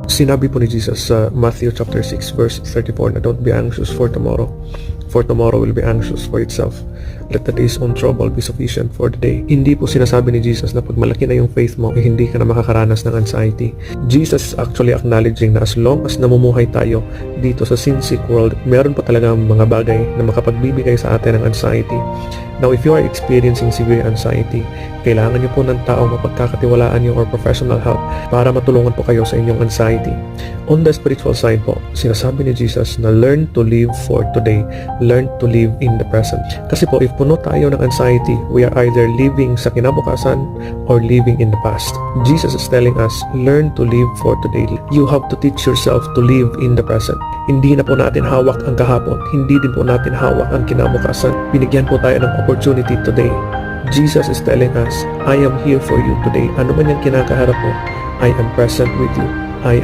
Sinabi po ni Jesus sa Matthew chapter 6 verse 34 na don't be anxious for tomorrow will be anxious for itself. Let the day's own trouble be sufficient for the day. Hindi po sinasabi ni Jesus na pag malaki na yung faith mo, hindi ka na makakaranas ng anxiety. Jesus is actually acknowledging na as long as namumuhay tayo dito sa sin-sick world, meron pa talaga mga bagay na makapagbibigay sa atin ng anxiety. Now, if you are experiencing severe anxiety, kailangan niyo po ng tao mapagkakatiwalaan niyo or professional help para matulungan po kayo sa inyong anxiety. On the spiritual side po, sinasabi ni Jesus na learn to live for today, learn to live in the present. Kasi po, if puno tayo ng anxiety, we are either living sa kinabukasan or living in the past. Jesus is telling us, learn to live for today. You have to teach yourself to live in the present. Hindi na po natin hawak ang kahapon, hindi din po natin hawak ang kinabukasan. Binigyan po tayo ng opportunity today. Jesus is telling us, I am here for you today. Ano man yung kinakaharap mo, I am present with you.